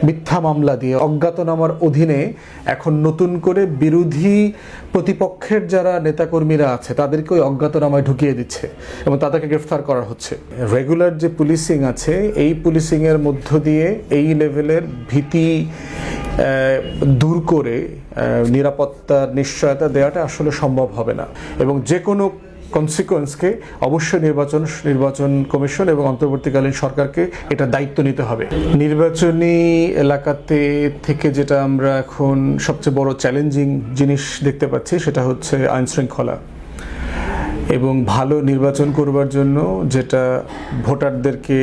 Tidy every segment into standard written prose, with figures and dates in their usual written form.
মিথ্যা মামলা দিয়ে অজ্ঞাতনামার অধীনে এখন নতুন করে বিরোধী প্রতিপক্ষের যারা নেতাকর্মীরা আছে তাদেরকে ওই অজ্ঞাতনামায় ঢুকিয়ে দিচ্ছে এবং তাদেরকে গ্রেফতার করা হচ্ছে। রেগুলার যে পুলিশিং আছে এই পুলিশিংয়ের মধ্য দিয়ে এই লেভেলের ভীতি দূর করে নিরাপত্তার নিশ্চয়তা দেওয়াটা আসলে সম্ভব হবে না এবং যে কোনো কনসিকোয়েন্সকে অবশ্যই নির্বাচন কমিশন এবং অন্তর্বর্তীকালীন সরকারকে এটা দায়িত্ব নিতে হবে। নির্বাচনী এলাকাতে থেকে যেটা আমরা এখন সবচেয়ে বড় চ্যালেঞ্জিং জিনিস দেখতে পাচ্ছি সেটা হচ্ছে আইন শৃঙ্খলা এবং ভালো নির্বাচন করবার জন্য যেটা ভোটারদেরকে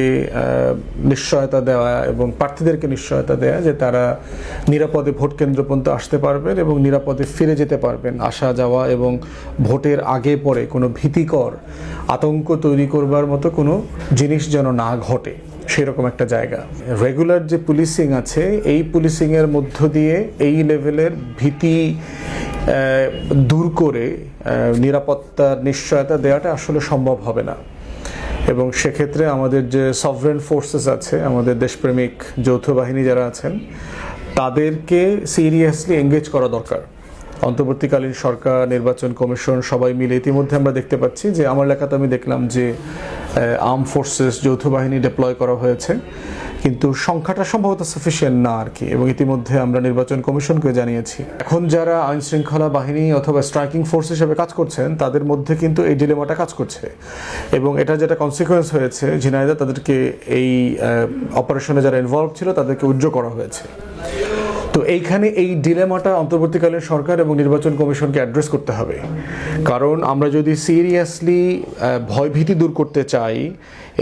নিশ্চয়তা দেওয়া এবং প্রার্থীদেরকে নিশ্চয়তা দেওয়া যে তারা নিরাপদে ভোট কেন্দ্র পর্যন্ত আসতে পারবেন এবং নিরাপদে ফিরে যেতে পারবেন। আসা যাওয়া এবং ভোটের আগে পরে কোনো ভীতিকর আতঙ্ক তৈরি করবার মতো কোনো জিনিস যেন না ঘটে সেরকম একটা জায়গা। রেগুলার যে পুলিশিং আছে এই পুলিশিংয়ের মধ্য দিয়ে এই লেভেলের ভীতি দূর করে নিরাপত্তার নিশ্চয়তা দেওয়াটা আসলে সম্ভব হবে না এবং সেক্ষেত্রে আমাদের যে সভরেন ফোর্সেস আছে, আমাদের দেশপ্রেমিক যৌথ বাহিনী যারা আছেন তাদেরকে সিরিয়াসলি এঙ্গেজ করা দরকার। অন্তর্বর্তীকালীন সরকার, নির্বাচন কমিশন সবাই মিলে ইতিমধ্যে আমরা দেখতে পাচ্ছি যে আমার এলাকাতে আমি দেখলাম যে আর্ম ফোর্সেস যৌথ বাহিনী ডিপ্লয় করা হয়েছে, কিন্তু সংখ্যাটা সম্ভবত সাফিসিয়েন্ট না আর কি। এবং ইতিমধ্যে আমরা নির্বাচন কমিশনকে জানিয়েছি এখন যারা আইন শৃঙ্খলা বাহিনী অথবা স্ট্রাইকিং ফোর্স হিসেবে কাজ করছেন তাদের মধ্যে কিন্তু এই ডিলেমাটা কাজ করছে এবং এটা যেটা কনসিকোয়েন্স হয়েছে ঝিনাইদহ তাদেরকে এই অপারেশনে যারা ইনভলভ ছিল তাদেরকে উজ্জ্ব করা হয়েছে। তো এইখানে এই ডিলেমাটা অন্তর্বর্তীকালীন সরকার এবং নির্বাচন কমিশনকে অ্যাড্রেস করতে হবে, কারণ আমরা যদি সিরিয়াসলি ভয়ভীতি দূর করতে চাই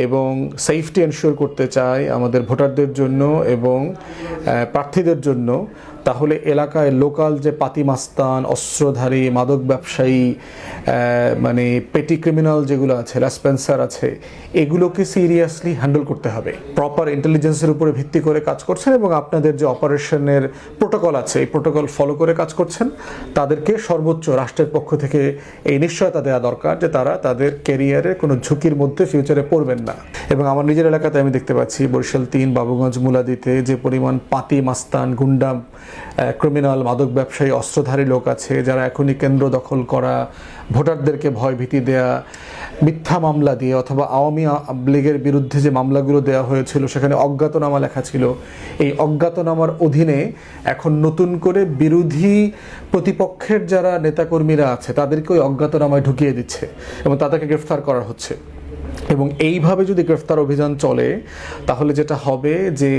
এবং সেফটি এনশিওর করতে চাই আমাদের ভোটারদের জন্য এবং প্রার্থীদের জন্য, তাহলে এলাকায় লোকাল যে পাতিমাস্তান, অস্ত্রধারী, মাদক ব্যবসায়ী, মানে পেটি ক্রিমিনাল যেগুলো আছে, রেসপেন্সার আছে, এগুলোকে সিরিয়াসলি হ্যান্ডেল করতে হবে। প্রপার ইন্টেলিজেন্সের উপরে ভিত্তি করে কাজ করছেন এবং আপনাদের যে অপারেশনের প্রোটোকল আছে এই প্রোটোকল ফলো করে কাজ করছেন, তাদেরকে সর্বোচ্চ রাষ্ট্রের পক্ষ থেকে এই নিশ্চয়তা দেওয়া দরকার যে তারা তাদের ক্যারিয়ারে কোনো ঝুঁকির মধ্যে ফিউচারে পড়বেন না। এবং আমার নিজের এলাকাতে আমি দেখতে পাচ্ছি বরিশাল ৩, বাবুগঞ্জ, মুলাদিতে যে পরিমাণ পাতি মাস্তান, গুন্ডা, ক্রিমিনাল, মাদক ব্যবসায়ী, অস্ত্রধারী লোক আছে যারা এখনই কেন্দ্র দখল করা, ভোটারদেরকে ভয় ভীতি দেয়া, মিথ্যা মামলা দিয়ে অথবা আওয়ামী লীগের বিরুদ্ধে যে মামলাগুলো দেওয়া হয়েছিল সেখানে অজ্ঞাতনামা লেখা ছিল, এই অজ্ঞাতনামার অধীনে এখন নতুন করে বিরোধী প্রতিপক্ষের যারা নেতাকর্মীরা আছে তাদেরকে ওই অজ্ঞাতনামায় ঢুকিয়ে দিচ্ছে এবং তাদেরকে গ্রেফতার করা হচ্ছে। এবং এইভাবে যদি গ্রেফতার অভিযান চলে তাহলে যেটা হবে যে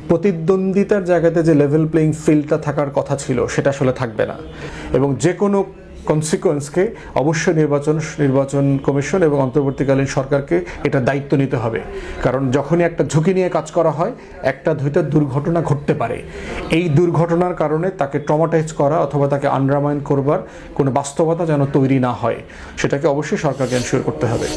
প্রতিদ্বন্দ্বিতার জায়গাতে যে লেভেল প্লেইং ফিল্ডটা থাকার কথা ছিল সেটা আসলে থাকবে না এবং যে কোনো কনসিকোয়েন্সকে অবশ্যই নির্বাচন কমিশন এবং অন্তর্বর্তীকালীন সরকারকে এটা দায়িত্ব নিতে হবে, কারণ যখনই একটা ঝুঁকি নিয়ে কাজ করা হয় একটা দুইটা দুর্ঘটনা ঘটতে পারে। এই দুর্ঘটনার কারণে তাকে ট্রমাটাইজ করা অথবা তাকে আন্ডারমাইন করবার কোনো বাস্তবতা যেন তৈরি না হয় সেটাকে অবশ্যই সরকারকে এনশিওর করতে হবে।